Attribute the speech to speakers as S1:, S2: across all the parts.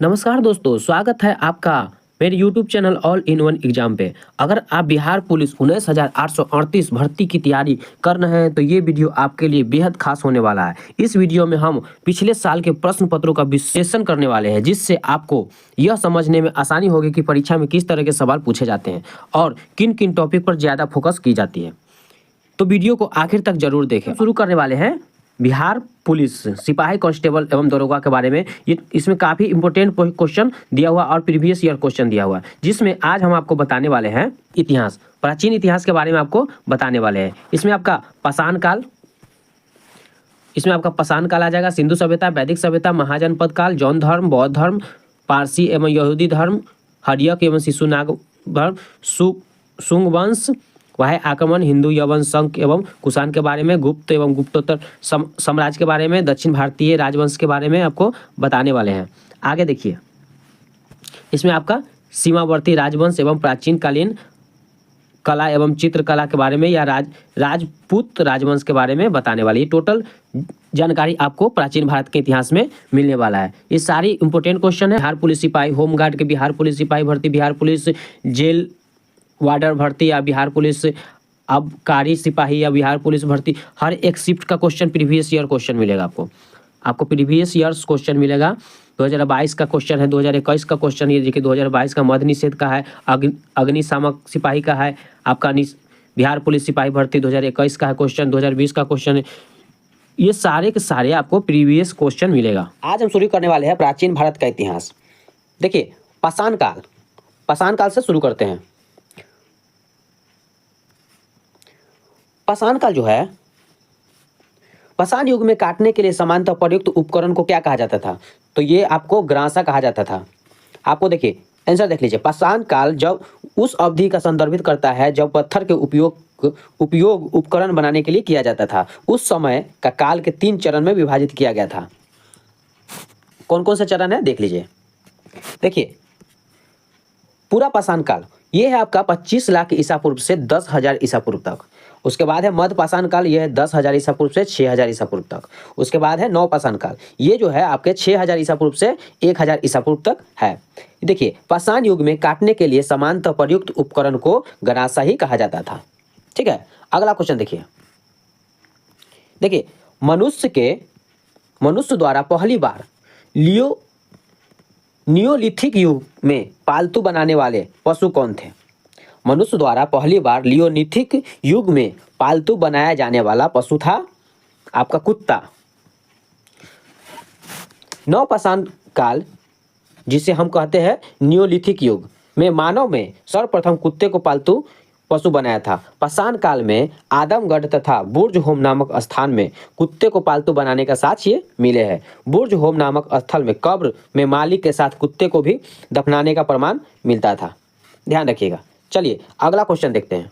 S1: नमस्कार दोस्तों, स्वागत है आपका मेरे YouTube channel all in one exam पे। अगर आप बिहार पुलिस 19,838 भर्ती की तैयारी कर रहे हैं तो ये वीडियो आपके लिए बेहद खास होने वाला है। इस वीडियो में हम पिछले साल के प्रश्न पत्रों का विश्लेषण करने वाले हैं, जिससे आपको यह समझने में आसानी होगी कि परीक्षा में किस तरह के सवाल पूछे जाते हैं और किन किन टॉपिक पर ज़्यादा फोकस की जाती है। तो वीडियो को आखिर तक जरूर देखें। शुरू करने वाले हैं बिहार पुलिस सिपाही कांस्टेबल एवं दरोगा के बारे में। ये इसमें काफ़ी इंपॉर्टेंट क्वेश्चन दिया हुआ और प्रीवियस ईयर क्वेश्चन दिया हुआ है, जिसमें आज हम आपको बताने वाले हैं इतिहास, प्राचीन इतिहास के बारे में आपको बताने वाले हैं। इसमें आपका पाषाण काल आ जाएगा, सिंधु सभ्यता, वैदिक सभ्यता, महाजनपद काल, जौन धर्म, बौद्ध धर्म, पारसी एवं यहूदी धर्म, हर्यक एवं शिशुनाग धर्म, शुंग वंश, वह आक्रमण, हिंदू यवन संघ एवं कुषाण के बारे में, गुप्त एवं गुप्तोत्तर साम्राज्य के बारे में, दक्षिण भारतीय राजवंश के बारे में आपको बताने वाले हैं। आगे देखिए, इसमें आपका सीमावर्ती राजवंश एवं प्राचीन कालीन कला एवं चित्रकला के बारे में या राजपूत राजवंश के बारे में बताने वाली टोटल जानकारी आपको प्राचीन भारत के इतिहास में मिलने वाला है। ये सारी इंपॉर्टेंट क्वेश्चन है। बिहार पुलिस सिपाही, होमगार्ड के बिहार पुलिस सिपाही भर्ती, बिहार पुलिस जेल वार्डर भर्ती या बिहार पुलिस आबकारी सिपाही या बिहार पुलिस भर्ती, हर एक शिफ्ट का क्वेश्चन प्रीवियस ईयर क्वेश्चन मिलेगा आपको प्रीवियस ईयर्स क्वेश्चन मिलेगा। 2022 का क्वेश्चन है, 2021 का क्वेश्चन, ये देखिए 2022 का मद्य निषेध का है, अग्निशामक सिपाही का है, आपका बिहार पुलिस सिपाही भर्ती 2021 का है क्वेश्चन, 2020 का क्वेश्चन है। ये सारे के सारे आपको प्रीवियस क्वेश्चन मिलेगा। आज हम शुरू करने वाले हैं प्राचीन भारत का इतिहास। देखिए, पाषाण काल से शुरू करते हैं। पाषाण काल जो है, पाषाण युग में काटने के लिए सामान्यतः प्रयुक्त उपकरण को क्या कहा जाता था? तो ये आपको ग्रासा कहा जाता था। आपको देखिए आंसर देख लीजिए। पाषाण काल जब उस अवधि का संदर्भित करता है जब पत्थर के उपयोग उपकरण बनाने के लिए किया जाता था। उस समय का काल के 3 चरण में विभाजित किया गया था। कौन कौन से चरण है देख लीजिए। देखिए, पूरा पाषाण काल ये है आपका 25 लाख ईसा पूर्व से 10,000 ईसा पूर्व तक। उसके बाद है मध्य पाषाण काल, यह है 10,000 ईसा पूर्व से 6,000 ईसा पूर्व तक। उसके बाद है नव पाषाण काल, ये जो है आपके 6,000 ईसा पूर्व से 1,000 ईसा पूर्व तक है। देखिए, पाषाण युग में काटने के लिए सामान्यतः प्रयुक्त उपकरण को गनासा ही कहा जाता था। ठीक है, अगला क्वेश्चन देखिए, मनुष्य द्वारा पहली बार नियोलिथिक युग में पालतू बनाने वाले पशु कौन थे? मनुष्य द्वारा पहली बार लियोलिथिक युग में पालतू बनाया जाने वाला पशु था आपका कुत्ता। नव पाषाण काल, जिसे हम कहते हैं नियोलिथिक युग में, मानव में सर्वप्रथम कुत्ते को पालतू पशु बनाया था। पाषाण काल में आदमगढ़ तथा बुर्ज होम नामक स्थान में कुत्ते को पालतू बनाने का साक्ष्य मिले हैं। बुर्ज होम नामक स्थल में कब्र में मालिक के साथ कुत्ते को भी दफनाने का प्रमाण मिलता था। ध्यान रखिएगा। चलिए अगला क्वेश्चन देखते हैं।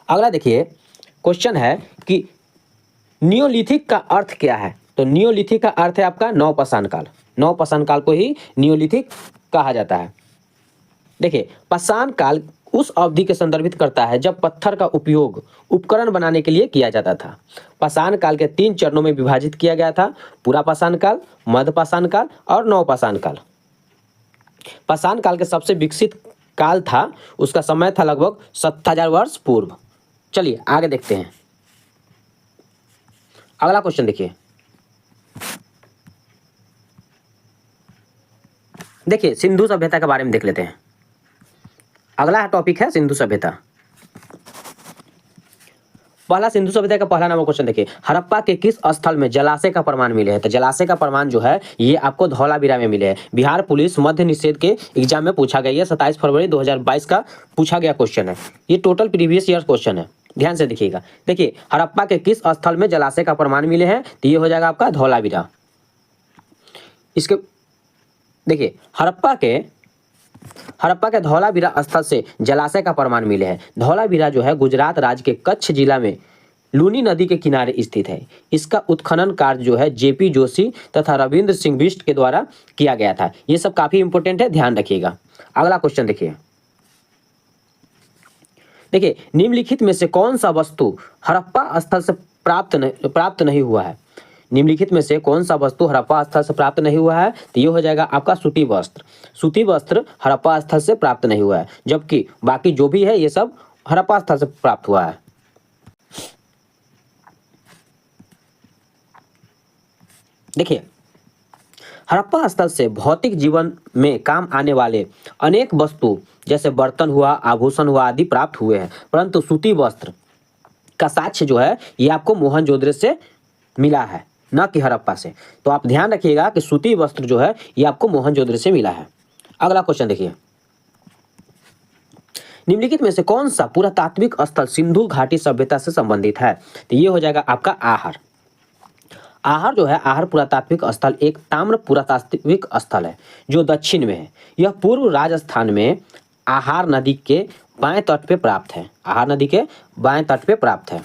S1: अगला देखिए, क्वेश्चन है कि नियोलिथिक का अर्थ क्या है? तो नियोलिथिक का अर्थ है आपका नव पाषाण काल। नव पाषाण काल को ही नियोलिथिक कहा जाता है। देखिए, पाषाण काल उस अवधि के संदर्भित करता है जब पत्थर का उपयोग उपकरण बनाने के लिए किया जाता था। पाषाण काल के 3 चरणों में विभाजित किया गया था: पूरा पाषाण काल, मध्य पाषाण काल और नव पाषाण काल। पाषाण काल के सबसे विकसित काल था, उसका समय था लगभग 7,000 वर्ष पूर्व। चलिए आगे देखते हैं। अगला क्वेश्चन देखिए, सिंधु सभ्यता के बारे में देख लेते हैं। अगला टॉपिक है सिंधु सभ्यता। पहला सिंधु सभ्यता का पहला नंबर क्वेश्चन देखिए, हड़प्पा के किस स्थल में जलाशय का प्रमाण मिले हैं? तो जलाशय का प्रमाण जो है ये आपको धौलावीरा में मिले हैं। बिहार पुलिस मध्य निषेध के एग्जाम में पूछा गया है, 27 फरवरी 2022 का पूछा गया क्वेश्चन है। ये टोटल प्रीवियस ईयर क्वेश्चन है, ध्यान से देखिएगा। देखिए, हड़प्पा के किस स्थल में जलाशय का प्रमाण मिले हैं? तो ये हो जाएगा आपका धौलावीरा। इसके देखिए, हड़प्पा के धौलावीरा स्थल से जलाशय का प्रमाण मिले हैं। धौलावीरा जो है गुजरात राज्य के कच्छ जिला में लूनी नदी के किनारे स्थित है। इसका उत्खनन कार्य जो है जेपी जोशी तथा रविंद्र सिंह बिष्ट के द्वारा किया गया था। ये सब काफी इंपॉर्टेंट है, ध्यान रखिएगा। अगला क्वेश्चन देखिए, निम्नलिखित में से कौन सा वस्तु हड़प्पा स्थल से प्राप्त नहीं हुआ है? निम्नलिखित में से कौन सा वस्तु हड़प्पा स्थल से प्राप्त नहीं हुआ है? तो ये हो जाएगा आपका सूती वस्त्र। सूती वस्त्र हड़प्पा स्थल से प्राप्त नहीं हुआ है, जबकि बाकी जो भी है ये सब हड़प्पा स्थल से प्राप्त हुआ है। देखिए, हड़प्पा स्थल से भौतिक जीवन में काम आने वाले अनेक वस्तु जैसे बर्तन हुआ, आभूषण हुआ आदि प्राप्त हुए हैं, परंतु सूती वस्त्र का साक्ष्य जो है ये आपको मोहनजोदड़ो से मिला है, न कि हड़प्पा से। तो आप ध्यान रखिएगा कि सूती वस्त्र जो है ये आपको मोहनजोदड़ो से मिला है। अगला क्वेश्चन देखिए, निम्नलिखित में से कौन सा पुरातात्विक स्थल सिंधु घाटी सभ्यता से संबंधित है? तो ये हो जाएगा आपका आहर। आहर जो है, आहर पुरातात्विक स्थल एक ताम्र पुरातात्विक स्थल है जो दक्षिण में है। यह पूर्व राजस्थान में आहार नदी के बाएं तट पे प्राप्त है। आहार नदी के बाएं तट पे प्राप्त है।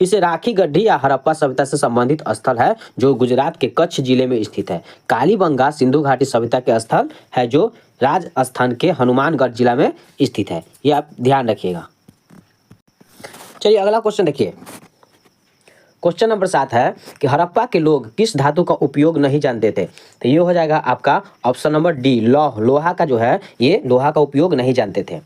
S1: इसे राखी गड्ढी या हड़प्पा सभ्यता से संबंधित स्थल है जो गुजरात के कच्छ जिले में स्थित है। कालीबंगा सिंधु घाटी सभ्यता के स्थल है जो राजस्थान के हनुमानगढ़ जिला में स्थित है। ये आप ध्यान रखिएगा। चलिए अगला क्वेश्चन देखिए, क्वेश्चन नंबर 7 है कि हड़प्पा के लोग किस धातु का उपयोग नहीं जानते थे? तो ये हो जाएगा आपका ऑप्शन नंबर डी, लौह। लोहा का जो है ये लोहा का उपयोग नहीं जानते थे।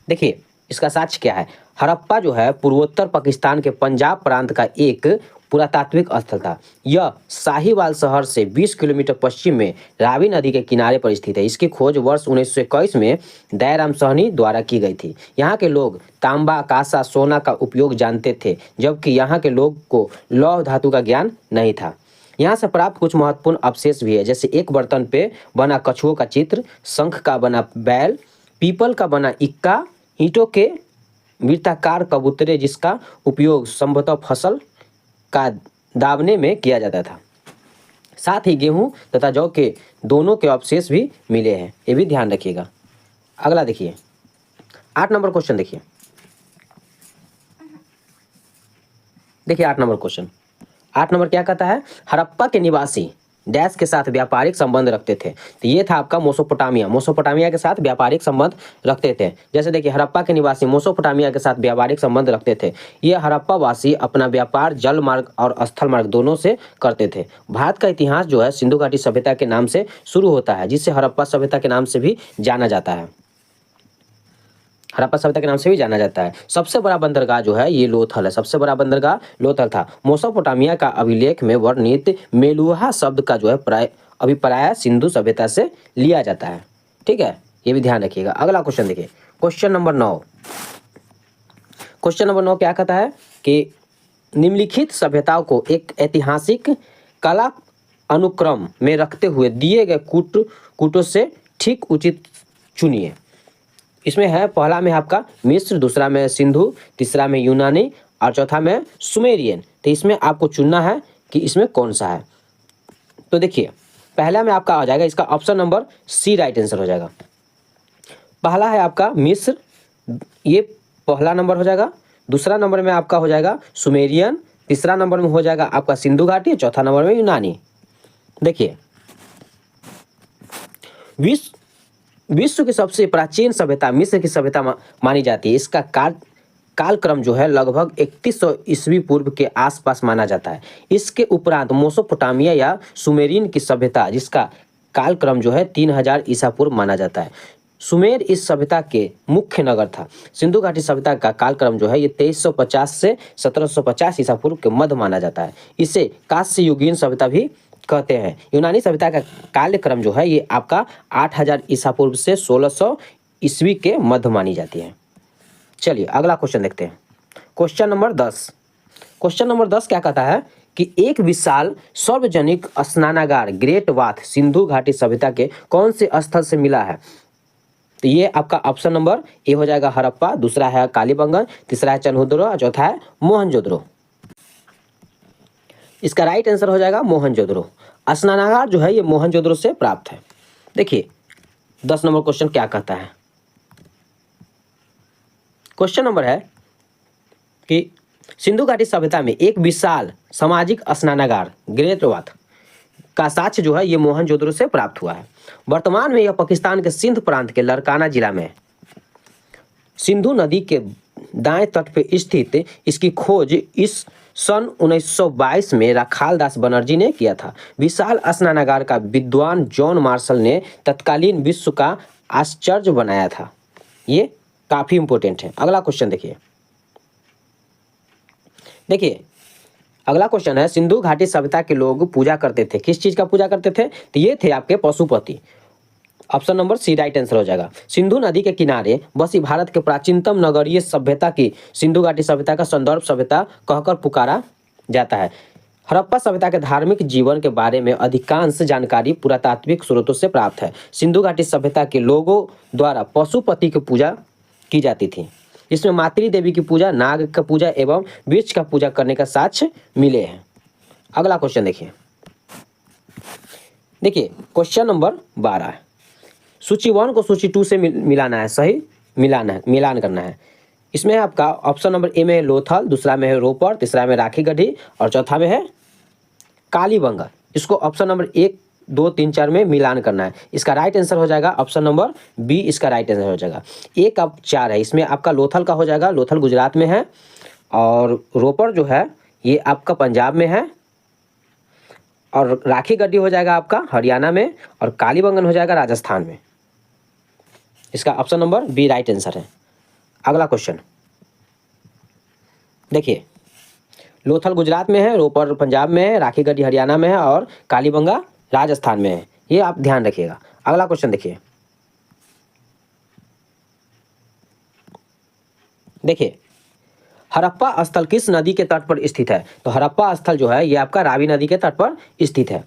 S1: देखिए इसका साक्ष्य क्या है। हड़प्पा जो है पूर्वोत्तर पाकिस्तान के पंजाब प्रांत का एक पुरातात्विक स्थल था। यह साहिवाल शहर से 20 किलोमीटर पश्चिम में रावी नदी के किनारे पर स्थित है। इसकी खोज वर्ष 1921 में दयाराम साहनी द्वारा की गई थी। यहाँ के लोग तांबा, कांसा, सोना का उपयोग जानते थे, जबकि यहाँ के लोग को लौह धातु का ज्ञान नहीं था। यहाँ से प्राप्त कुछ महत्वपूर्ण अवशेष भी है, जैसे एक बर्तन पे बना कछुओं का चित्र, शंख का बना बैल, पीपल का बना इक्का, ईंटों के वृत्ताकार कबूतरे जिसका उपयोग संभवतः फसल का दावने में किया जाता था। साथ ही गेहूं तथा जौ के दोनों के अवशेष भी मिले हैं, ये भी ध्यान रखिएगा। अगला देखिए 8 नंबर क्वेश्चन देखिए। देखिए 8 नंबर क्वेश्चन, 8 नंबर क्या कहता है? हड़प्पा के निवासी डैश के साथ व्यापारिक संबंध रखते थे। तो ये था आपका मोसोपोटामिया। मोसोपोटामिया के साथ व्यापारिक संबंध रखते थे। जैसे देखिए हड़प्पा के निवासी मोसोपोटामिया के साथ व्यापारिक संबंध रखते थे। ये हड़प्पा वासी अपना व्यापार जल मार्ग और स्थल मार्ग दोनों से करते थे। भारत का इतिहास जो है सिंधु घाटी सभ्यता के नाम से शुरू होता है, जिसे हड़प्पा सभ्यता के नाम से भी जाना जाता है। हड़प्पा सभ्यता के नाम से भी जाना जाता है। सबसे बड़ा बंदरगाह जो है ये लोथल है। सबसे बड़ा बंदरगाह लोथल था। मोसोपोटामिया का अभिलेख में वर्णित मेलुहा शब्द का जो है अभिप्राय सिंधु सभ्यता से लिया जाता है। ठीक है, ये भी ध्यान रखिएगा। अगला क्वेश्चन देखिए, क्वेश्चन नंबर 9। क्वेश्चन नंबर 9 क्या कहता है कि निम्नलिखित सभ्यताओं को एक ऐतिहासिक कला अनुक्रम में रखते हुए दिए गए कूटों से ठीक उचित चुनिए। इसमें है, पहला में आपका मिस्र, दूसरा में सिंधु, तीसरा में यूनानी और चौथा में सुमेरियन। तो इसमें आपको चुनना है कि इसमें कौन सा है। तो देखिए पहला में आपका आ जाएगा, इसका option number C right answer हो जाएगा। पहला है आपका मिस्र, ये पहला नंबर हो जाएगा। दूसरा नंबर में आपका हो जाएगा सुमेरियन, तीसरा नंबर में हो जाएगा आपका सिंधु घाटी, चौथा नंबर में यूनानी। देखिए विश्व की सबसे प्राचीन सभ्यता मिस्र की सभ्यता मानी जाती है। इसका कालक्रम जो है लगभग 3100 ईस्वी पूर्व के आसपास माना जाता है। इसके उपरांत मोसोपोटामिया या सुमेरियन की सभ्यता, जिसका कालक्रम जो है 3000 ईसा पूर्व माना जाता है। सुमेर इस सभ्यता के मुख्य नगर था। सिंधु घाटी सभ्यता का कालक्रम जो है ये 2350 से 1750 ईसा पूर्व के मध्य माना जाता है। इसे कांस्य युगीन सभ्यता भी कहते हैं। यूनानी सभ्यता का कालक्रम जो है ये आपका 8000 ईसा पूर्व से 1600 ईस्वी के मध्य मानी जाती है। चलिए अगला क्वेश्चन देखते हैं, क्वेश्चन नंबर 10। क्वेश्चन नंबर 10 क्या कहता है कि एक विशाल सार्वजनिक स्नानागार ग्रेट बाथ सिंधु घाटी सभ्यता के कौन से स्थल से मिला है? तो ये आपका ऑप्शन नंबर ए हो जाएगा हड़प्पा, दूसरा है कालीबंगन, तीसरा है चन्हुदरो और चौथा है मोहनजोदड़ो। इसका राइट आंसर हो जाएगा मोहनजोदड़ो। स्नानागार जो है ये मोहनजोदड़ो से प्राप्त है। देखिए 10 नंबर क्वेश्चन क्या कहता है। क्वेश्चन नंबर है कि सिंधु घाटी सभ्यता में एक विशाल सामाजिक स्नानागार ग्रेट बाथ का साक्ष्य जो है ये मोहनजोदड़ो से प्राप्त हुआ है। वर्तमान में यह पाकिस्तान के सिंध प्रांत के लड़काना जिला में सिंधु नदी के दाएं तट पर स्थित। इसकी खोज इस सन 1922 में राखाल दास बनर्जी ने किया था। विशाल स्नानागार का विद्वान जॉन मार्शल ने तत्कालीन विश्व का आश्चर्य बनाया था। ये काफी इंपॉर्टेंट है। अगला क्वेश्चन देखिए, अगला क्वेश्चन है, सिंधु घाटी सभ्यता के लोग पूजा करते थे, किस चीज का पूजा करते थे? तो ये थे आपके Pashupati. Option number C right answer हो जाएगा। सिंधु नदी के किनारे बसी भारत के प्राचीनतम नगरीय सभ्यता की सिंधु घाटी सभ्यता का संदर्भ सभ्यता कहकर पुकारा जाता है। हड़प्पा सभ्यता के धार्मिक जीवन के बारे में अधिकांश जानकारी पुरातात्विक स्रोतों से प्राप्त है। सिंधु घाटी सभ्यता के लोगों द्वारा पशुपति की पूजा की जाती थी। इसमें मातृ देवी की पूजा, नाग का पूजा एवं वृक्ष का पूजा करने का साक्ष्य मिले हैं। अगला क्वेश्चन देखिए, क्वेश्चन नंबर 12 है, सूची 1 को सूची 2 से मिलाना है, सही मिलान करना है। इसमें आपका ऑप्शन नंबर ए में है लोथल, दूसरा में है रोपर, तीसरा में राखी गढ़ी और चौथा में है कालीबंगा। इसको ऑप्शन नंबर 1, 2, 3, 4 में मिलान करना है। इसका राइट आंसर हो जाएगा ऑप्शन नंबर बी, इसका राइट आंसर हो जाएगा। 1 अब 4 है, इसमें आपका लोथल का हो जाएगा, लोथल गुजरात में है, और रोपर जो है ये आपका पंजाब में है, और राखी गढ़ी हो जाएगा आपका हरियाणा में, और कालीबंगन हो जाएगा राजस्थान में। इसका option number B right answer है। अगला क्वेश्चन देखिए, लोथल गुजरात में है, रोपर पंजाब में है, राखी गढ़ी हरियाणा में है और कालीबंगा राजस्थान में है, ये आप ध्यान रखिएगा। अगला क्वेश्चन देखिए, हड़प्पा स्थल किस नदी के तट पर स्थित है? तो हड़प्पा स्थल जो है ये आपका रावी नदी के तट पर स्थित है।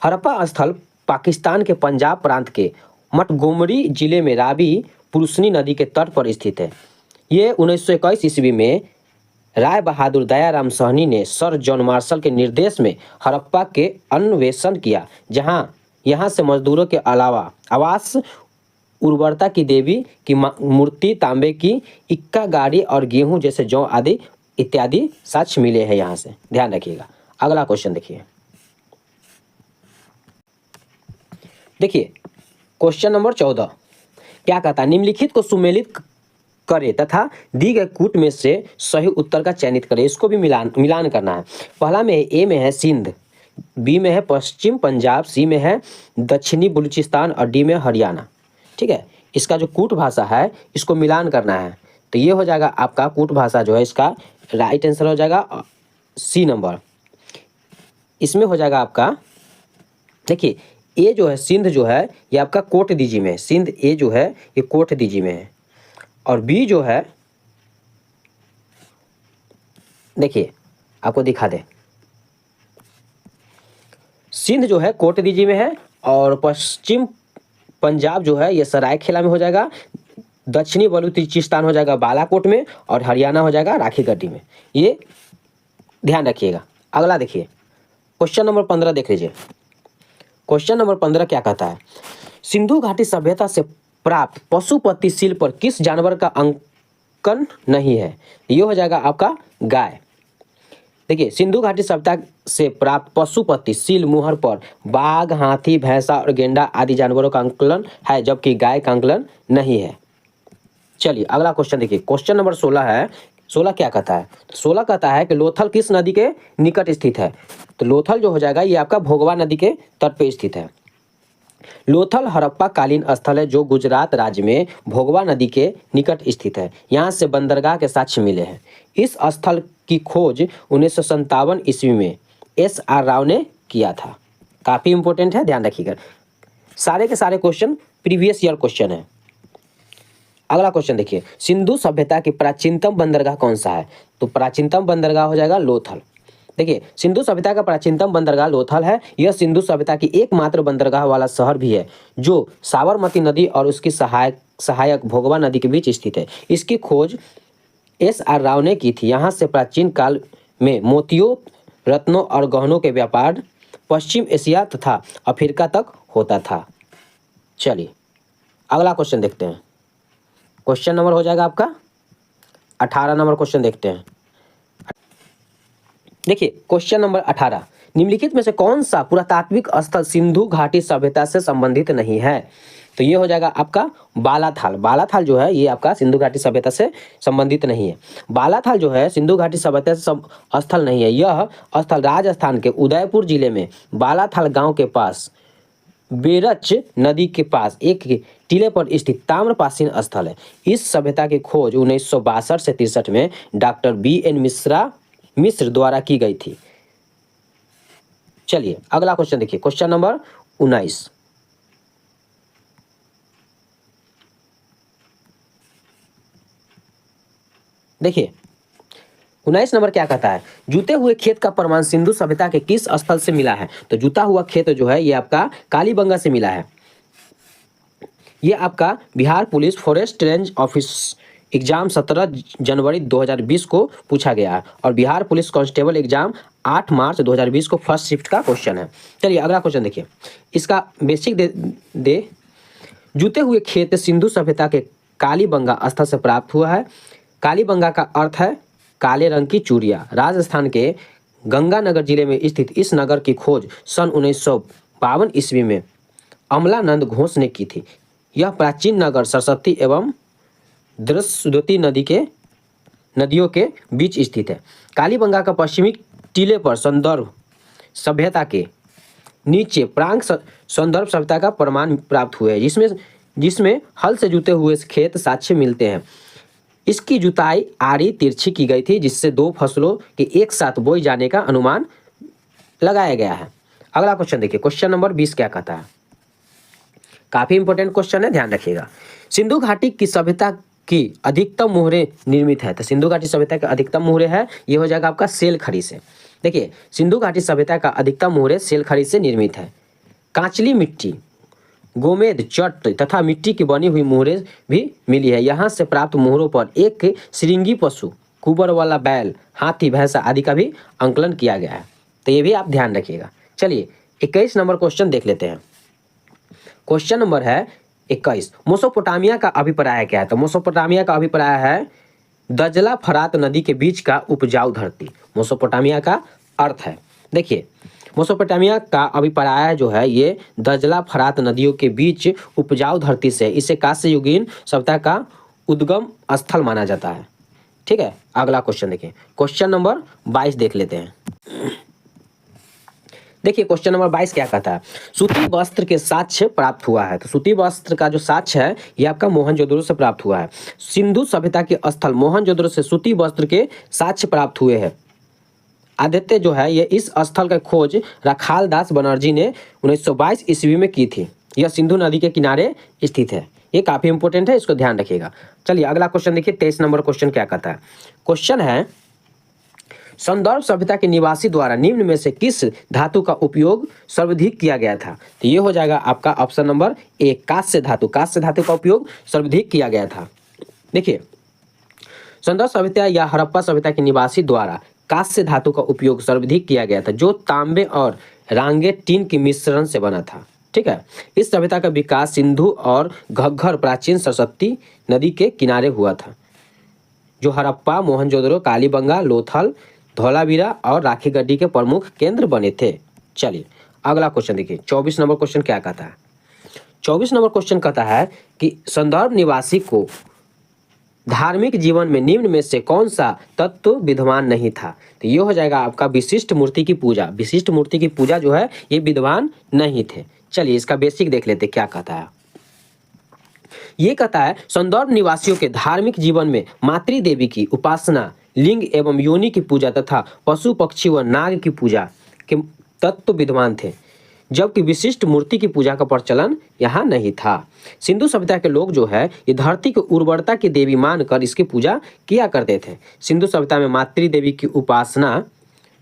S1: हड़प्पा स्थल पाकिस्तान के पंजाब प्रांत के मटगोमरी जिले में रावी पुरुषनी नदी के तट पर स्थित है। ये 1921 ईस्वी में राय बहादुर दयाराम सहनी ने सर जॉन मार्शल के निर्देश में हड़प्पा के अन्वेषण किया, यहाँ से मजदूरों के अलावा आवास, उर्वरता की देवी की मूर्ति, तांबे की इक्का गाड़ी और गेहूं जैसे जौ आदि इत्यादि साक्ष्य मिले हैं यहाँ से, ध्यान रखिएगा। अगला क्वेश्चन देखिए, क्वेश्चन नंबर 14 क्या कहता है? निम्नलिखित को सुमेलित करे तथा दी गए कूट में से सही उत्तर का चयनित करें। इसको भी मिलान करना है। पहला में ए में है सिंध, बी में है पश्चिम पंजाब, सी में है दक्षिणी बलूचिस्तान और डी में हरियाणा। ठीक है, इसका जो कूट भाषा है इसको मिलान करना है, तो ये हो जाएगा आपका कूट भाषा जो है, इसका राइट आंसर हो जाएगा सी नंबर। इसमें हो जाएगा आपका, देखिए ए जो है सिंध जो है ये आपका कोट दीजी में है, सिंध ए जो है ये कोट दीजी में है, और बी जो है देखिए आपको दिखा दे, सिंध जो है कोट दीजी में है, और पश्चिम पंजाब जो है ये सरायखेला में हो जाएगा, दक्षिणी बलूचिस्तान हो जाएगा बालाकोट में, और हरियाणा हो जाएगा राखी गढ़ी में। ये ध्यान रखिएगा। अगला देखिए, क्वेश्चन नंबर 15 देख लीजिए। क्वेश्चन नंबर 15 क्या कहता है? सिंधु घाटी सभ्यता से प्राप्त पशुपति शिल्प पर किस जानवर का अंकन नहीं है? ये हो जाएगा आपका गाय। देखिए, सिंधु घाटी सभ्यता से प्राप्त पशुपति सील मुहर पर बाघ, हाथी, भैंसा और गेंडा आदि जानवरों का अंकलन है, जबकि गाय का अंकलन नहीं है। चलिए अगला क्वेश्चन देखिए, क्वेश्चन नंबर 16 है। 16 क्या कहता है? 16 कहता है कि लोथल किस नदी के निकट स्थित है? तो लोथल जो हो जाएगा ये आपका भोगवा नदी के तट पे स्थित है। लोथल हड़प्पा कालीन स्थल है जो गुजरात राज्य में भोगवा नदी के निकट स्थित है। यहाँ से बंदरगाह के साक्ष्य मिले हैं। इस स्थल की खोज 1957 ईस्वी में SR राव ने किया था। काफी इंपॉर्टेंट है, ध्यान रखिएगा। सारे के सारे क्वेश्चन प्रीवियस ईयर क्वेश्चन है। अगला क्वेश्चन देखिए, सिंधु सभ्यता की प्राचीनतम बंदरगाह कौन सा है? तो प्राचीनतम बंदरगाह हो जाएगा लोथल। देखिए, सिंधु सभ्यता का प्राचीनतम बंदरगाह लोथल है। यह सिंधु सभ्यता की एकमात्र बंदरगाह वाला शहर भी है जो साबरमती नदी और उसकी सहायक भोगवा नदी के बीच स्थित है। इसकी खोज SR राव ने की थी। यहाँ से प्राचीन काल में मोतियों, रत्नों और गहनों के व्यापार पश्चिम एशिया तथा अफ्रीका तक होता था। चलिए अगला क्वेश्चन देखते हैं। क्वेश्चन नंबर हो जाएगा आपका 18 नंबर क्वेश्चन देखते हैं। देखिए, क्वेश्चन नंबर 18, निम्नलिखित में से कौन सा पुरातात्विक स्थल सिंधु घाटी सभ्यता से संबंधित नहीं है? तो ये हो जाएगा आपका बालाथाल। बालाथाल जो है ये आपका सिंधु घाटी सभ्यता से संबंधित नहीं है। बालाथाल जो है सिंधु घाटी सभ्यता से स्थल नहीं है। यह स्थल राजस्थान के उदयपुर जिले में बालाथाल गांव के पास बेरच नदी के पास एक टीले पर स्थित ताम्रपाषाण स्थल है। इस सभ्यता की खोज 1962 से 63 में डॉक्टर BN मिश्र द्वारा की गई थी। चलिए अगला क्वेश्चन देखिए, क्वेश्चन नंबर 19। देखिए 19 नंबर क्या कहता है, जूते हुए खेत का प्रमाण सिंधु सभ्यता के किस स्थल से मिला है। तो जूता हुआ खेत जो है ये आपका कालीबंगा से मिला है। ये आपका Bihar police forest range office exam 17 जनवरी 2020 को पूछा गया है और बिहार पुलिस कांस्टेबल एग्जाम 8 मार्च 2020 को फर्स्ट शिफ्ट का क्वेश्चन है। चलिए अगला क्वेश्चन देखिए, इसका बेसिक दे जूते हुए खेत सिंधु सभ्यता के कालीबंगा स्थल से प्राप्त हुआ है। कालीबंगा का अर्थ है काले रंग की चूड़िया। राजस्थान के गंगानगर जिले में स्थित इस नगर की खोज सन 1952 ईस्वी में अमलानंद घोष ने की थी। यह प्राचीन नगर सरस्वती एवं दृश्यवती नदियों के बीच स्थित है। कालीबंगा का पश्चिमी टीले पर संदर्भ सभ्यता के नीचे प्रांग संदर्भ सभ्यता का प्रमाण प्राप्त हुए हैं, जिसमें हल से जुते हुए खेत साक्ष्य मिलते हैं। इसकी जुताई आड़ी तिरछी की गई थी, जिससे 2 फसलों के एक साथ बोई जाने का अनुमान लगाया गया है। अगला क्वेश्चन देखिए, क्वेश्चन नंबर 20 क्या कहता है, काफी इंपॉर्टेंट क्वेश्चन है, ध्यान रखिएगा। सिंधु घाटी की सभ्यता की अधिकतम मोहरे निर्मित है। तो सिंधु घाटी सभ्यता का अधिकतम मोहरे है, ये हो जाएगा आपका सेलखड़ी से। देखिए सिंधु घाटी सभ्यता का अधिकतम मोहरे सेलखड़ी से निर्मित है। कांचली मिट्टी, गोमेद, चट तथा मिट्टी की बनी हुई मोहरे भी मिली है। यहाँ से प्राप्त मोहरों पर एक श्रृंगी पशु, कुबर वाला बैल, हाथी, भैंसा आदि का भी अंकलन किया गया है। तो ये भी आप ध्यान रखिएगा। चलिए 21 नंबर क्वेश्चन देख लेते हैं। क्वेश्चन नंबर है 21, मेसोपोटामिया का अभिप्राय क्या है। तो मेसोपोटामिया का अभिप्राय है दजला फरात नदी के बीच का उपजाऊ धरती। मेसोपोटामिया का अर्थ है, देखिए मेसोपोटामिया का अभिप्राय जो है ये दजला फरात नदियों के बीच उपजाऊ धरती से, इसे कांस्ययुगीन सभ्यता का उद्गम स्थल माना जाता है। ठीक है, अगला क्वेश्चन देखिए, क्वेश्चन नंबर 22 देख लेते हैं। देखिए क्वेश्चन नंबर 22 क्या कहता है, सूती वस्त्र के साक्ष्य प्राप्त हुआ है। तो सूती वस्त्र का जो साक्ष्य है ये आपका मोहनजोदड़ो से प्राप्त हुआ है। सिंधु सभ्यता के स्थल मोहनजोदड़ो से सूती वस्त्र के साक्ष्य प्राप्त हुए हैं। आदित्य जो है ये इस स्थल का खोज रखाल दास बनर्जी ने 1922 ईस्वी में की थी। यह सिंधु नदी के किनारे स्थित है। ये काफी इंपॉर्टेंट है, इसको ध्यान रखिएगा। चलिए अगला क्वेश्चन देखिए, 23 नंबर क्वेश्चन क्या कहता है। क्वेश्चन है संदर्भ सभ्यता के निवासी द्वारा निम्न में से किस धातु का उपयोग सर्वाधिक किया गया था। तो ये हो जाएगा आपका ऑप्शन नंबर ए, कांस्य धातु। कांस्य धातु का उपयोग सर्वाधिक किया गया था। देखिए संदर्भ सभ्यता या हड़प्पा सभ्यता के निवासी द्वारा कांस्य धातु का उपयोग सर्वाधिक किया गया था, जो तांबे और रांगे टीन के मिश्रण से बना था। ठीक है, इस सभ्यता का विकास सिंधु और घग्गर प्राचीन सरस्वती नदी के किनारे हुआ था, जो हड़प्पा, मोहनजोदड़ो, कालीबंगा, लोथल, धौलावीरा और राखीगढ़ी के प्रमुख केंद्र बने थे। चलिए अगला क्वेश्चन देखिए, 24 नंबर क्वेश्चन क्या कहता है। 24 नंबर क्वेश्चन कहता है कि संदर्भ निवासी को धार्मिक जीवन में निम्न में से कौन सा तत्व विद्यमान नहीं था। तो ये हो जाएगा आपका विशिष्ट मूर्ति की पूजा। विशिष्ट मूर्ति की पूजा जो है ये विद्यमान नहीं थे। चलिए इसका बेसिक देख लेते क्या कहता है। ये कहता है संदर्भ निवासियों के धार्मिक जीवन में मातृ देवी की उपासना, लिंग एवं योनि की पूजा तथा पशु पक्षी व नाग की पूजा के तत्व विद्यमान थे, जबकि विशिष्ट मूर्ति की पूजा का प्रचलन यहाँ नहीं था। सिंधु सभ्यता के लोग जो है ये धरती की उर्वरता की देवी मानकर इसकी पूजा किया करते थे। सिंधु सभ्यता में मातृ देवी की उपासना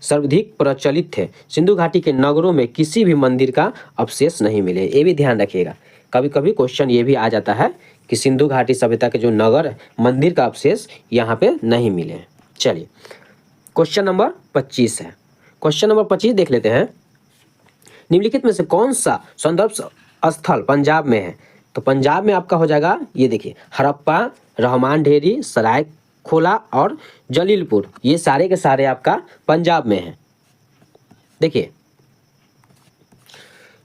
S1: सर्वाधिक प्रचलित थे। सिंधु घाटी के नगरों में किसी भी मंदिर का अवशेष नहीं मिले। ये भी ध्यान रखिएगा, कभी कभी क्वेश्चन ये भी आ जाता है कि सिंधु घाटी सभ्यता के जो नगर मंदिर का अवशेष यहाँ पे नहीं मिले। चलिए क्वेश्चन नंबर 25 है। क्वेश्चन नंबर 25 देख लेते हैं। निम्नलिखित में से कौन सा संदर्भ स्थल पंजाब में है। तो पंजाब में आपका हो जाएगा ये देखिए हड़प्पा, रहमान ढेरी, सराय खोला और जलीलपुर, ये सारे के सारे आपका पंजाब में है। देखिए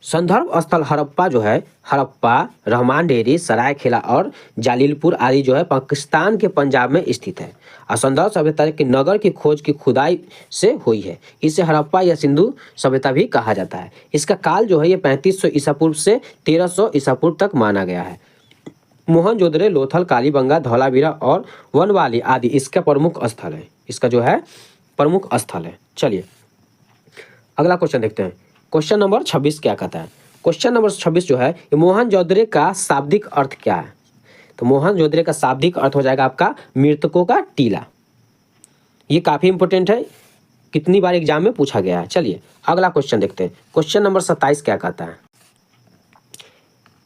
S1: संदर्भ स्थल हड़प्पा जो है, हड़प्पा, रहमान डेरी, सरायखेला और जालिलपुर आदि जो है पाकिस्तान के पंजाब में स्थित है। और संदर्भ सभ्यता के नगर की खोज की खुदाई से हुई है। इसे हड़प्पा या सिंधु सभ्यता भी कहा जाता है। इसका काल जो है ये 3500 ईसा पूर्व से 1300 ईसा पूर्व तक माना गया है। मोहनजोदड़ो, लोथल, कालीबंगा, धौलावीरा और वनवाली आदि इसका प्रमुख स्थल है। इसका जो है प्रमुख स्थल है। चलिए अगला क्वेश्चन देखते हैं। क्वेश्चन नंबर 26 क्या कहता है? क्वेश्चन नंबर 26 जो है, मोहनजोदड़ो का शाब्दिक अर्थ क्या है? तो मोहनजोदड़ो का शाब्दिक अर्थ हो जाएगा आपका मृतकों का टीला। ये काफी इंपॉर्टेंट है, कितनी बार एग्जाम में पूछा गया है। चलिए अगला क्वेश्चन देखते हैं। क्वेश्चन नंबर 27 क्या कहता है?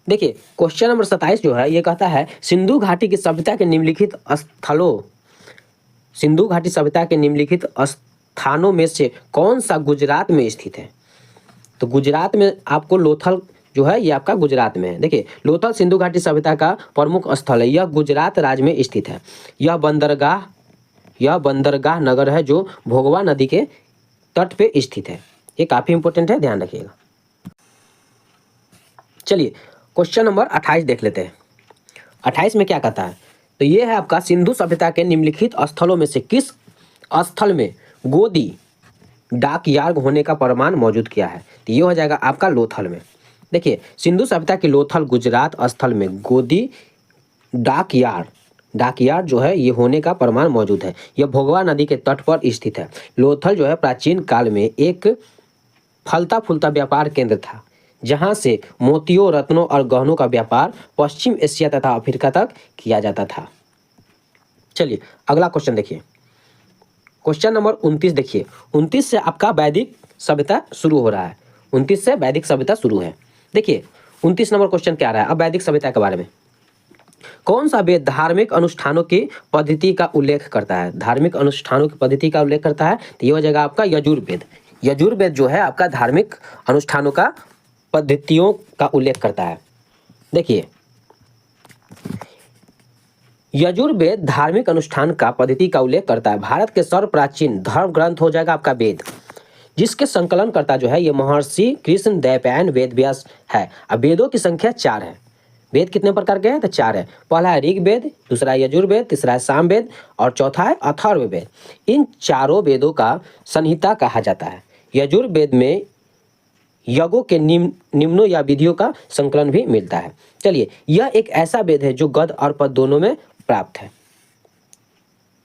S1: देखिए क्वेश्चन नंबर 27 जो है ये कहता है सिंधु घाटी की सभ्यता के निम्नलिखित स्थलों, सिंधु घाटी सभ्यता के निम्नलिखित स्थानों में से कौन सा गुजरात में स्थित है? तो गुजरात में आपको लोथल जो है ये आपका गुजरात में है। देखिए लोथल सिंधु घाटी सभ्यता का प्रमुख स्थल है। यह गुजरात राज्य में स्थित है। यह बंदरगाह नगर है जो भोगवा नदी के तट पे स्थित है। ये काफी इंपॉर्टेंट है, ध्यान रखिएगा। चलिए क्वेश्चन नंबर 28 देख लेते हैं। 28 में क्या कहता है? तो ये है आपका सिंधु सभ्यता के निम्नलिखित स्थलों में से किस स्थल में गोदी डाक यार्ड होने का प्रमाण मौजूद किया है? तो ये हो जाएगा आपका लोथल में। देखिए सिंधु सभ्यता के लोथल गुजरात स्थल में गोदी डाक यार्ड जो है ये होने का प्रमाण मौजूद है। यह भोगवा नदी के तट पर स्थित है। लोथल जो है प्राचीन काल में एक फलता फूलता व्यापार केंद्र था, जहां से मोतियों, रत्नों और गहनों का व्यापार पश्चिम एशिया तथा अफ्रीका तक किया जाता था। चलिए अगला क्वेश्चन देखिए। क्वेश्चन नंबर 29 देखिए। 29 से आपका वैदिक सभ्यता शुरू हो रहा है। 29 से वैदिक सभ्यता शुरू है। देखिए 29 नंबर क्वेश्चन क्या आ रहा है अब वैदिक सभ्यता के बारे में। कौन सा वेद धार्मिक अनुष्ठानों की पद्धति का उल्लेख करता है? धार्मिक अनुष्ठानों की पद्धति का उल्लेख करता है तो ये हो जाएगा आपका यजुर्वेद। यजुर्वेद जो है आपका धार्मिक अनुष्ठानों का पद्धतियों का उल्लेख करता है। देखिए यजुर्वेद धार्मिक अनुष्ठान का पद्धति का उल्लेख करता है। भारत के सर्वप्राचीन धर्म ग्रंथ हो जाएगा आपका वेद, जिसके संकलन करता जो है ये महर्षि कृष्ण द्वैपायन वेद व्यास है। अब वेदों की संख्या 4 है। वेद कितने प्रकार के हैं? तो 4 है। पहला है ऋग्वेद, दूसरा है यजुर्वेद, तीसरा है सामवेद और चौथा है अथर्ववेद। इन चारों वेदों का संहिता कहा जाता है। यजुर्वेद में यज्ञों के निम्नों या विधियों का संकलन भी मिलता है। चलिए यह एक ऐसा वेद है जो गद और पद दोनों में प्राप्त है।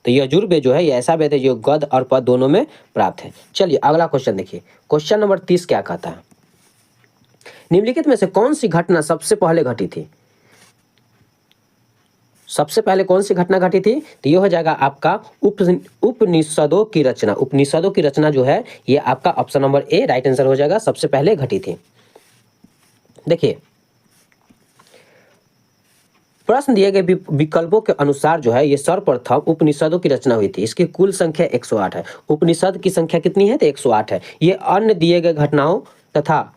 S1: तो यजुर्वेद जो है ये ऐसा वेद है जो गद और पद दोनों में प्राप्त है। चलिए अगला क्वेश्चन देखिए। क्वेश्चन नंबर 30 क्या कहता है? निम्नलिखित में से कौन सी घटना सबसे पहले घटी थी? सबसे पहले कौन सी घटना घटी थी? तो ये हो जाएगा आपका उपनिषदों की रचना। उपनिषदों की रचना जो है ये आपका option number A right answer हो जाएगा, सबसे पहले घटी थी। देखिए प्रश्न दिए गए विकल्पों के अनुसार जो है ये सर्वप्रथम उपनिषदों की रचना हुई थी। इसकी कुल संख्या 108 है। उपनिषद की संख्या कितनी है? तो 108 है। ये अन्य दिए गए घटनाओं तथा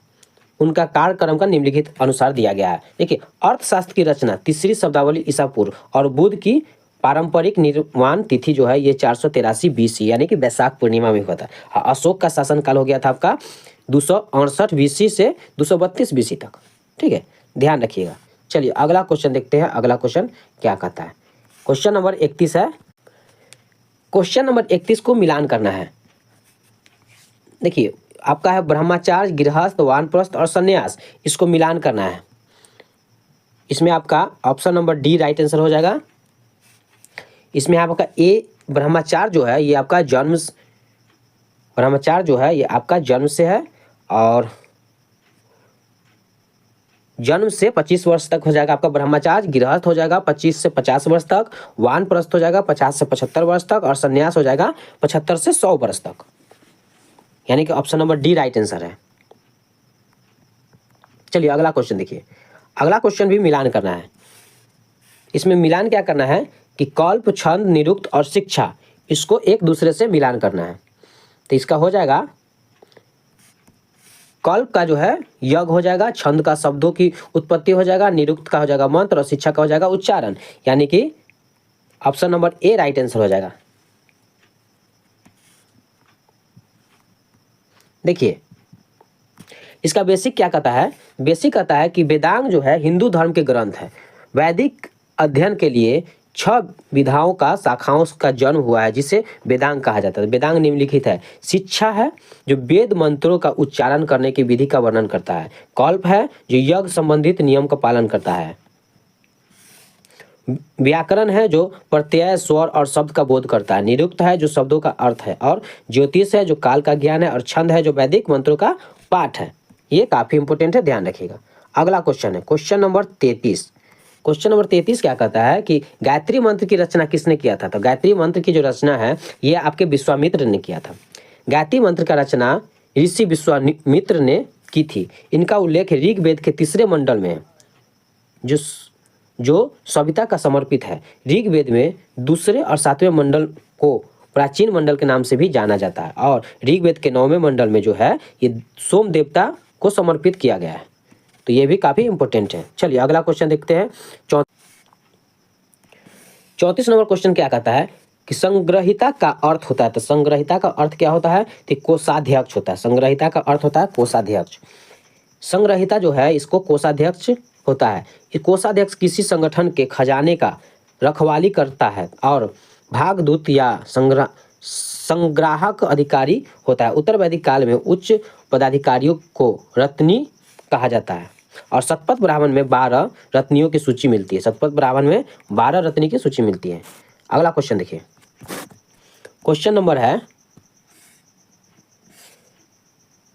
S1: उनका कार्यक्रम का निम्नलिखित अनुसार दिया गया है। देखिए अर्थशास्त्र की रचना 3री शब्दावली ईसा पूर्व और बुद्ध की पारंपरिक निर्माण तिथि जो है ये 483 BC यानी कि वैशाख पूर्णिमा में हुआ था। अशोक का शासनकाल हो गया था आपका 268 BC से 232 BC तक। ठीक है, ध्यान रखिएगा। चलिए अगला क्वेश्चन देखते हैं। अगला क्वेश्चन क्या कहता है? क्वेश्चन नंबर 31 है। क्वेश्चन नंबर 31 को मिलान करना है। देखिए आपका है ब्रह्मचार्य, गृहस्थ, वानप्रस्थ और सन्यास, इसको मिलान करना है। इसमें आपका option number D right answer हो जाएगा। इसमें आपका ए ब्रह्मचार्य जो है ये आपका जन्म, ब्रह्मचार्य जो है ये आपका जन्म से है और जन्म से 25 वर्ष तक हो जाएगा आपका ब्रह्मचार्य। गृहस्थ हो जाएगा 25 से 50 वर्ष तक, वानप्रस्थ हो जाएगा 50 से 75 वर्ष तक और सन्यास हो जाएगा 75 से 100 वर्ष तक, यानी कि option number D right answer है। चलिए अगला क्वेश्चन देखिए। अगला क्वेश्चन भी मिलान करना है। इसमें मिलान क्या करना है कि कल्प, छंद, निरुक्त और शिक्षा, इसको एक दूसरे से मिलान करना है। तो इसका हो जाएगा कल्प का जो है यज्ञ हो जाएगा, छंद का शब्दों की उत्पत्ति हो जाएगा, निरुक्त का हो जाएगा मंत्र और शिक्षा का हो जाएगा उच्चारण, यानी कि option number A right answer हो जाएगा। देखिए इसका बेसिक क्या कहता है? बेसिक कहता है कि वेदांग जो है हिंदू धर्म के ग्रंथ है। वैदिक अध्ययन के लिए 6 विधाओं का शाखाओं का जन्म हुआ है जिसे वेदांग कहा जाता है। वेदांग निम्नलिखित है। शिक्षा है जो वेद मंत्रों का उच्चारण करने की विधि का वर्णन करता है। कल्प है जो यज्ञ संबंधित नियम का पालन करता है। व्याकरण है जो प्रत्यय, स्वर और शब्द का बोध करता है। निरुक्त है जो शब्दों का अर्थ है। और ज्योतिष है जो काल का ज्ञान है। और छंद है जो वैदिक मंत्रों का पाठ है। ये काफी इंपॉर्टेंट है, ध्यान रखिएगा। अगला क्वेश्चन है क्वेश्चन नंबर 33। क्वेश्चन नंबर 33 क्या कहता है कि गायत्री मंत्र की रचना किसने किया था? तो गायत्री मंत्र की जो रचना है ये आपके विश्वामित्र ने किया था। गायत्री मंत्र का रचना ऋषि विश्वामित्र ने की थी। इनका उल्लेख ऋग्वेद के 3 मंडल में है जो सविता का समर्पित है। ऋग्वेद में 2 और 7वें मंडल को प्राचीन मंडल के नाम से भी जाना जाता है। और ऋग्वेद के 9वें मंडल में जो है ये सोम देवता को समर्पित किया गया है। तो ये भी काफी इंपॉर्टेंट है। चलिए अगला क्वेश्चन देखते हैं। 34 नंबर क्वेश्चन क्या कहता है कि संग्रहिता का अर्थ होता है। तो संग्रहिता का अर्थ क्या होता है? तो कोषाध्यक्ष होता है। संग्रहिता का अर्थ होता है कोषाध्यक्ष। संग्रहिता जो है इसको कोषाध्यक्ष होता है। ये कोषाध्यक्ष किसी संगठन के खजाने का रखवाली करता है और भागदूत या संग्राहक अधिकारी होता है। उत्तर वैदिक काल में उच्च पदाधिकारियों को रत्नी कहा जाता है। और शतपथ ब्राह्मण में 12 रत्नियों की सूची मिलती है। शतपथ ब्राह्मण में 12 रत्नी की सूची मिलती है। अगला क्वेश्चन देखिए। क्वेश्चन नंबर है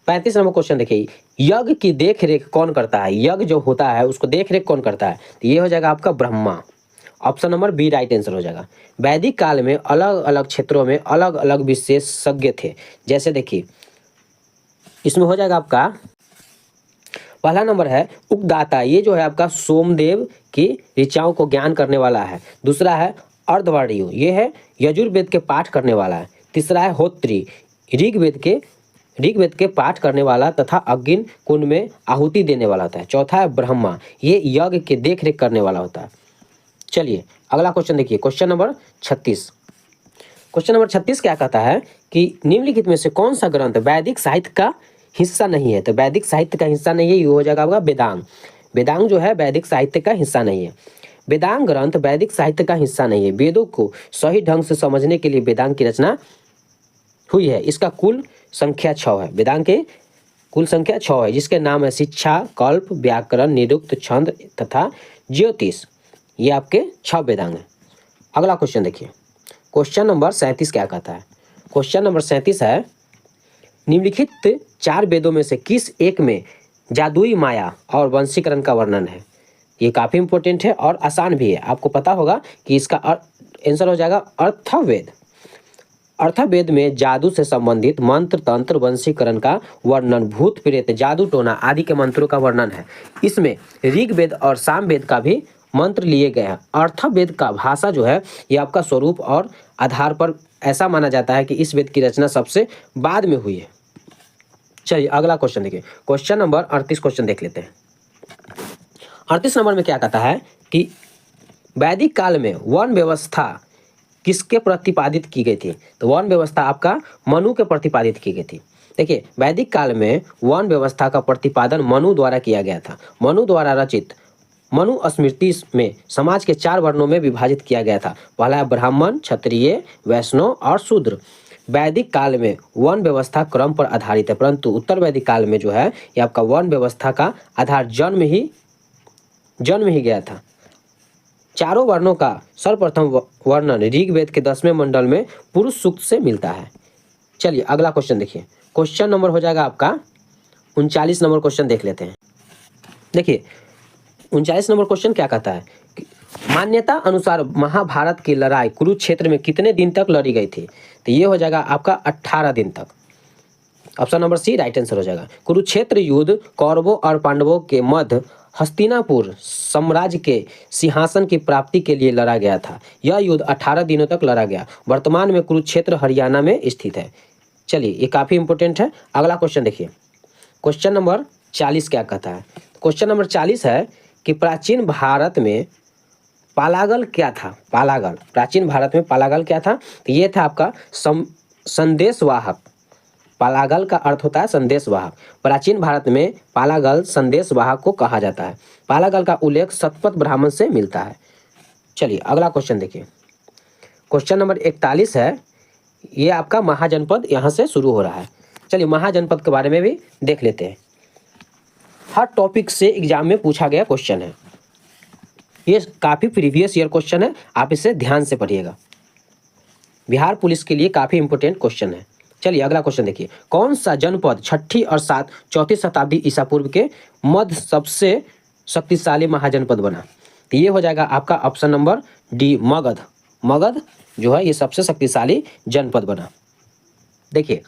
S1: 35 नंबर क्वेश्चन देखिए। यज्ञ की देखरेख कौन करता है? यज्ञ जो होता है उसको देखरेख कौन करता है? तो ये हो जाएगा आपका Brahma. Option number B right answer हो जाएगा। वैदिक काल में अलग अलग क्षेत्रों में अलग अलग विशेषज्ञ थे। जैसे देखिए इसमें हो जाएगा आपका पहला नंबर है उगदाता। ये जो है आपका सोमदेव की ऋचाओं को ज्ञान करने वाला है। दूसरा है अर्धवर्णीय, ये है यजुर्वेद के पाठ करने वाला है। तीसरा है होत्री, ऋग्वेद के पाठ करने वाला तथा अग्नि कुंड में आहुति देने वाला होता है। चौथा है ब्रह्मा, ये यज्ञ के देखरेख करने वाला होता है। चलिए अगला क्वेश्चन देखिए। Question number 36। क्वेश्चन नंबर 36 क्या कहता है कि निम्नलिखित में से कौन सा ग्रंथ वैदिक साहित्य का हिस्सा नहीं है? तो वैदिक साहित्य का हिस्सा नहीं है, ये हो जाएगा आपका वेदांग। वेदांग जो है वैदिक साहित्य का हिस्सा नहीं है। वेदांग ग्रंथ वैदिक साहित्य का हिस्सा नहीं है। वेदों को सही ढंग से समझने के लिए वेदांग की रचना हुई है। इसका कुल संख्या 6 है। वेदांग के कुल संख्या 6 है जिसके नाम है शिक्षा, कल्प, व्याकरण, निरुक्त, छंद तथा ज्योतिष। ये आपके 6 वेदांग हैं। अगला क्वेश्चन देखिए। क्वेश्चन नंबर 37 क्या कहता है? क्वेश्चन नंबर 37 है निम्नलिखित 4 वेदों में से किस एक में जादुई माया और वंशीकरण का वर्णन है? ये काफी इंपॉर्टेंट है और आसान भी है। आपको पता होगा कि इसका आंसर हो जाएगा अर्थवेद। अर्थवेद में जादू से संबंधित मंत्र, तंत्र, वंशीकरण का वर्णन, भूत प्रेत, जादू टोना आदि के मंत्रों का वर्णन है। इसमें ऋग्वेद और सामवेद का भी मंत्र लिए गए हैं। अर्थवेद का भाषा जो है ये आपका स्वरूप और आधार पर ऐसा माना जाता है कि इस वेद की रचना सबसे बाद में हुई है। चलिए अगला क्वेश्चन देखिए। क्वेश्चन नंबर 38 क्वेश्चन देख लेते हैं। 38 नंबर में क्या कहता है कि वैदिक काल में वन व्यवस्था किसके प्रतिपादित की गई थी? तो वन व्यवस्था आपका मनु के प्रतिपादित की गई थी। देखिए वैदिक काल में वन व्यवस्था का प्रतिपादन मनु द्वारा किया गया था। मनु द्वारा रचित मनु स्मृति में समाज के 4 वर्णों में विभाजित किया गया था। पहला है ब्राह्मण, क्षत्रिय, वैष्णव और शूद्र। वैदिक काल में वन व्यवस्था क्रम पर आधारित है, परंतु उत्तर वैदिक काल में जो है ये आपका वन व्यवस्था का आधार जन्म ही गया था। चारों वर्णों का सर्वप्रथम वर्णन ऋग्वेद के 10वें मंडल में पुरुष सूक्त से मिलता है। चलिए अगला क्वेश्चन देखिए। क्वेश्चन नंबर हो जाएगा आपका 39 नंबर क्वेश्चन देख लेते हैं। देखिए 39 नंबर क्वेश्चन क्या कहता है? मान्यता अनुसार महाभारत की लड़ाई कुरुक्षेत्र में कितने दिन तक लड़ी गई थी? तो ये हो जाएगा आपका 18 दिन तक। Option number C right answer हो जाएगा। कुरुक्षेत्र युद्ध कौरवों और पांडवों के मध्य हस्तिनापुर साम्राज्य के सिंहासन की प्राप्ति के लिए लड़ा गया था। यह युद्ध 18 दिनों तक लड़ा गया। वर्तमान में कुरुक्षेत्र हरियाणा में स्थित है। चलिए ये काफी इंपॉर्टेंट है। अगला क्वेश्चन देखिए। क्वेश्चन नंबर 40 क्या कहता है? क्वेश्चन नंबर 40 है कि प्राचीन भारत में पालागल क्या था? पालागल, प्राचीन भारत में पालागल क्या था? तो ये था आपका संदेशवाहक। पालागल का अर्थ होता है संदेशवाहक। प्राचीन भारत में पालागल संदेशवाहक को कहा जाता है। पालागल का उल्लेख शतपथ ब्राह्मण से मिलता है। चलिए अगला क्वेश्चन देखिए, क्वेश्चन नंबर 41 है, ये आपका महाजनपद यहाँ से शुरू हो रहा है। चलिए महाजनपद के बारे में भी देख लेते हैं। हर टॉपिक से एग्जाम में पूछा गया क्वेश्चन है, ये काफ़ी प्रीवियस ईयर क्वेश्चन है, आप इसे ध्यान से पढ़िएगा। बिहार पुलिस के लिए काफ़ी इंपॉर्टेंट क्वेश्चन है। चलिए अगला क्वेश्चन देखिए, कौन सा जनपद 6ठी और 4वीं शताब्दी ईसा पूर्व के मध्य सबसे शक्तिशाली महाजनपद बना? तो ये हो जाएगा आपका option number D, Magadh. Magadh जो है ये सबसे शक्तिशाली जनपद बना। देखिए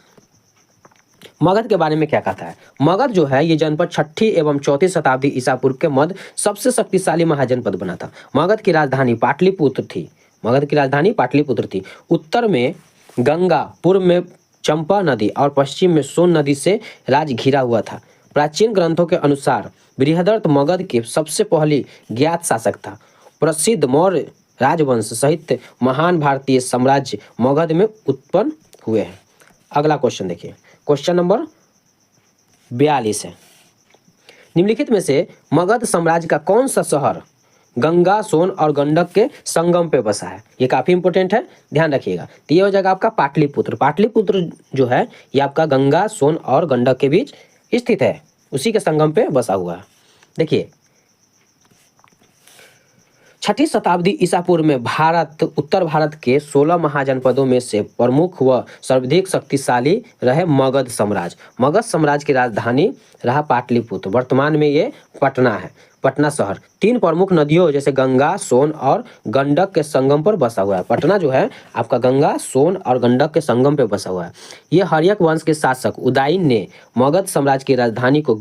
S1: मगध के बारे में क्या कहता है। मगध जो है ये जनपद 6ठी एवं 4वीं शताब्दी ईसा पूर्व के मध्य सबसे शक्तिशाली महाजनपद बना था। मगध की राजधानी पाटलिपुत्र थी। मगध की राजधानी पाटलिपुत्र थी। उत्तर में गंगा, पूर्व में चंपा नदी और पश्चिम में सोन नदी से राज्य घिरा हुआ था। प्राचीन ग्रंथों के अनुसार बृहदर्थ मगध के सबसे पहले ज्ञात शासक था। प्रसिद्ध मौर्य राजवंश सहित महान भारतीय साम्राज्य मगध में उत्पन्न हुए हैं। अगला क्वेश्चन देखिए, क्वेश्चन नंबर 42 है, निम्नलिखित में से मगध साम्राज्य का कौन सा शहर गंगा, सोन और गंडक के संगम पे बसा है? ये काफी इंपॉर्टेंट है, ध्यान रखिएगा। तो ये हो जाएगा आपका पाटलिपुत्र। पाटलिपुत्र जो है ये आपका गंगा, सोन और गंडक के बीच स्थित है, उसी के संगम पे बसा हुआ है। देखिए 6ठी शताब्दी ईसा पूर्व में उत्तर भारत के 16 महाजनपदों में से प्रमुख व सर्वाधिक शक्तिशाली रहे मगध साम्राज्य। मगध साम्राज्य की राजधानी रहा पाटलिपुत्र। वर्तमान में ये पटना है, पटना शहर। 3 प्रमुख नदियों जैसे गंगा, सोन और गंडक के संगम पर बसा हुआ है। पटना जो है आपका गंगा, सोन और गंडक के संगम पर बसा हुआ है। ये हर्यक वंश के शासक उदयन ने मगध साम्राज्य की राजधानी को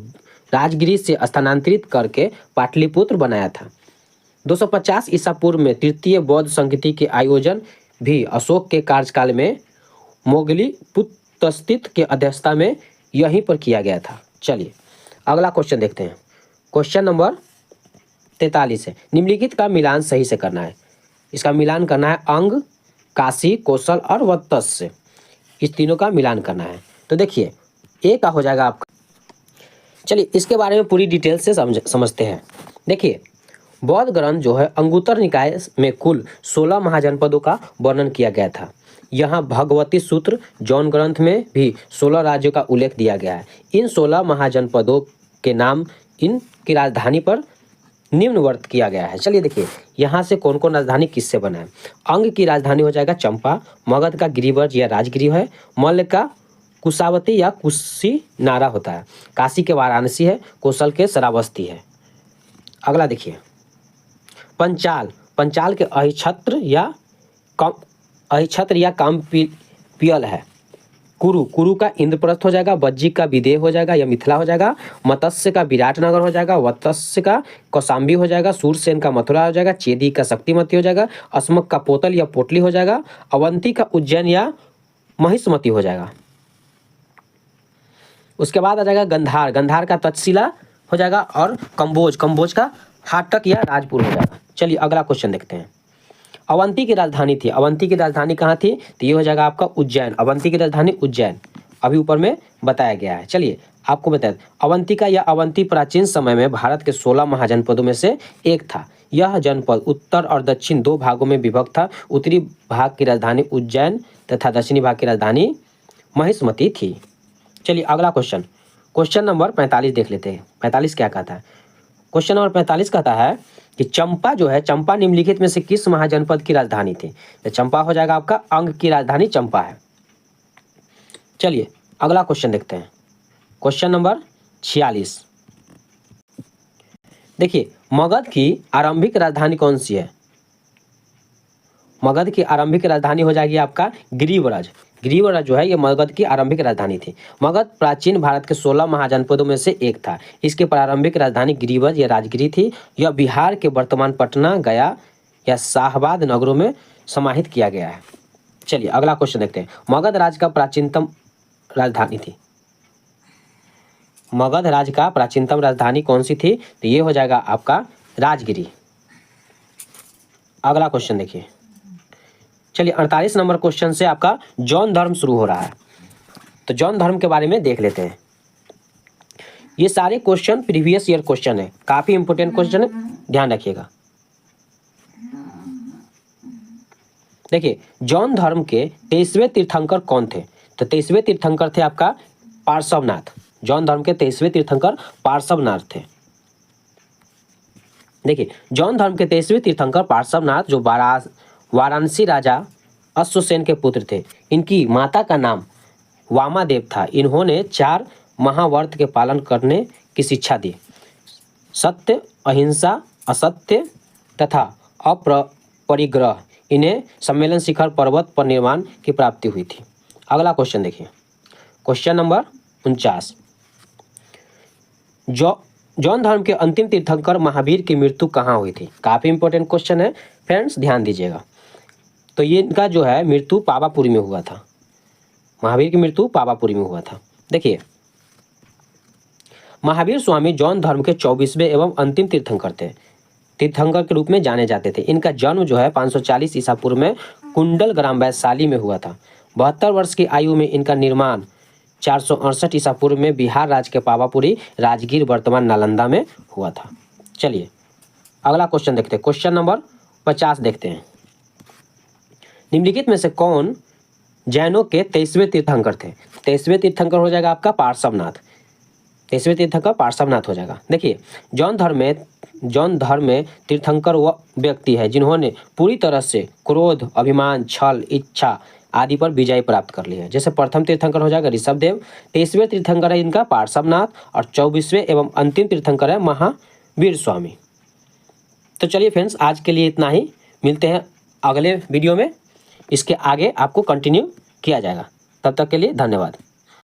S1: राजगिरी से स्थानांतरित करके पाटलिपुत्र बनाया था। 250 ईसा पूर्व में तृतीय बौद्ध संगीति के आयोजन भी अशोक के कार्यकाल में मोगली-पुत्तस्थित के अध्यक्षता में यहीं पर किया गया था। चलिए अगला क्वेश्चन देखते हैं, क्वेश्चन नंबर 43 है, निम्नलिखित का मिलान सही से करना है। इसका मिलान करना है अंग, काशी, कौशल और वत्स्य, इस तीनों का मिलान करना है। तो देखिए ए का हो जाएगा आपका। चलिए इसके बारे में पूरी डिटेल से समझते हैं। देखिए बौद्ध ग्रंथ जो है अंगुत्तर निकाय में कुल 16 महाजनपदों का वर्णन किया गया था। यहाँ भगवती सूत्र जौन ग्रंथ में भी 16 राज्यों का उल्लेख दिया गया है। इन 16 महाजनपदों के नाम इनकी राजधानी पर निम्नवर्त किया गया है। चलिए देखिए यहाँ से कौन कौन राजधानी किससे बना है। अंग की राजधानी हो जाएगा चंपा, मगध का गिरिव्रज या राजगिरी है, मल्ल का कुशावती या कुशीनारा होता है, काशी के वाराणसी है, कौशल के श्रावस्ती है। अगला देखिए पंचाल, पंचाल के अहिछत्र या कामपियल है। कुरु, कुरु का इंद्रप्रस्थ हो जाएगा, बज्जी का विदेह हो जाएगा या मिथिला हो जाएगा, मत्स्य का विराटनगर हो जाएगा, वत्स्य का कौशाम्बी हो जाएगा, सूरसेन का मथुरा हो जाएगा, चेदी का शक्तिमती हो जाएगा, अस्मक का पोतल या पोटली हो जाएगा, अवंती का उज्जैन या महिष्मती हो जाएगा। उसके बाद आ जाएगा गंधार, गंधार का तक्षशिला हो जाएगा और कंबोज, कंबोज का हाटक या राजपुर हो जाएगा। चलिए अगला क्वेश्चन देखते हैं। अवंती की राजधानी थी, अवंती की राजधानी कहाँ थी? तो ये हो जाएगा आपका उज्जैन। अवंती की राजधानी उज्जैन अभी ऊपर में बताया गया है। चलिए आपको बताया अवंतिका या अवंती प्राचीन समय में भारत के 16 महाजनपदों में से एक था। यह जनपद उत्तर और दक्षिण 2 भागों में विभक्त था। उत्तरी भाग की राजधानी उज्जैन तथा दक्षिणी भाग की राजधानी महिष्मती थी। चलिए अगला क्वेश्चन, क्वेश्चन नंबर 45 देख लेते हैं। 45 क्या कहता है? क्वेश्चन नंबर 45 कहता है कि चंपा जो है, चंपा निम्नलिखित में से किस महाजनपद की राजधानी थी? तो चंपा हो जाएगा आपका अंग की राजधानी चंपा है। चलिए अगला क्वेश्चन देखते हैं, क्वेश्चन नंबर 46। देखिए मगध की आरंभिक राजधानी कौन सी है? मगध की आरंभिक राजधानी हो जाएगी आपका गिरिव्रज। गिरिव्रज जो है ये मगध की आरंभिक राजधानी थी। मगध प्राचीन भारत के 16 महाजनपदों में से एक था। इसकी प्रारंभिक राजधानी गिरिव्रज या राजगिरी थी। यह बिहार के वर्तमान पटना, गया या शाहाबाद नगरों में समाहित किया गया है। चलिए अगला क्वेश्चन देखते हैं। मगध राज्य का प्राचीनतम राजधानी थी, मगध राज्य का प्राचीनतम राजधानी कौन सी थी? तो ये हो जाएगा आपका राजगिरी। अगला क्वेश्चन देखिए। चलिए 48 नंबर क्वेश्चन से आपका जौन धर्म शुरू हो रहा है। तो जौन धर्म के बारे में देख लेते हैं। ये सारे क्वेश्चन प्रीवियस ईयर क्वेश्चन है, काफी इंपोर्टेंट क्वेश्चन है, ध्यान रखिएगा। देखिए, जौन धर्म के 23वें तीर्थंकर कौन थे? तो 23वें तीर्थंकर थे आपका पार्श्वनाथ। जौन धर्म के 23वें तीर्थंकर पार्श्वनाथ थे। देखिए, जौन धर्म के 23वें तीर्थंकर पार्श्वनाथ जो वाराणसी राजा अश्वसेन के पुत्र थे। इनकी माता का नाम वामादेव था। इन्होंने 4 महाव्रत के पालन करने की शिक्षा दी। सत्य, अहिंसा, असत्य तथा अपरिग्रह। इन्हें सम्मेलन शिखर पर्वत पर निर्माण की प्राप्ति हुई थी। अगला क्वेश्चन देखिए, क्वेश्चन नंबर 49। जौन धर्म के अंतिम तीर्थंकर महावीर की मृत्यु कहाँ हुई थी? काफी इंपॉर्टेंट क्वेश्चन है फ्रेंड्स, ध्यान दीजिएगा। तो ये इनका जो है मृत्यु पावापुरी में हुआ था। महावीर की मृत्यु पावापुरी में हुआ था। देखिए, महावीर स्वामी जौन धर्म के 24वें एवं अंतिम तीर्थंकर थे। तीर्थंकर के रूप में जाने जाते थे। इनका जन्म जो है 540 ईसा पूर्व में कुंडल ग्राम वैशाली में हुआ था। 72 वर्ष की आयु में इनका निर्माण 468 ईसा पूर्व में बिहार राज्य के पावापुरी राजगीर वर्तमान नालंदा में हुआ था। चलिए अगला क्वेश्चन देखते हैं, क्वेश्चन नंबर 50 देखते हैं। निम्नलिखित में से कौन जैनों के 23वें तीर्थंकर थे? 23वें तीर्थंकर हो जाएगा आपका पार्श्वनाथ। 23वें तीर्थंकर पार्श्वनाथ हो जाएगा। देखिए, जौन धर्म में तीर्थंकर वह व्यक्ति है जिन्होंने पूरी तरह से क्रोध, अभिमान, छल, इच्छा आदि पर विजय प्राप्त कर ली है। जैसे प्रथम तीर्थंकर हो जाएगा ऋषभदेव, 23वें तीर्थंकर है इनका पार्श्वनाथ और 24वें एवं अंतिम तीर्थंकर है महावीर स्वामी। तो चलिए फ्रेंड्स, आज के लिए इतना ही। मिलते हैं अगले वीडियो में। इसके आगे आपको कंटिन्यू किया जाएगा। तब तक के लिए धन्यवाद।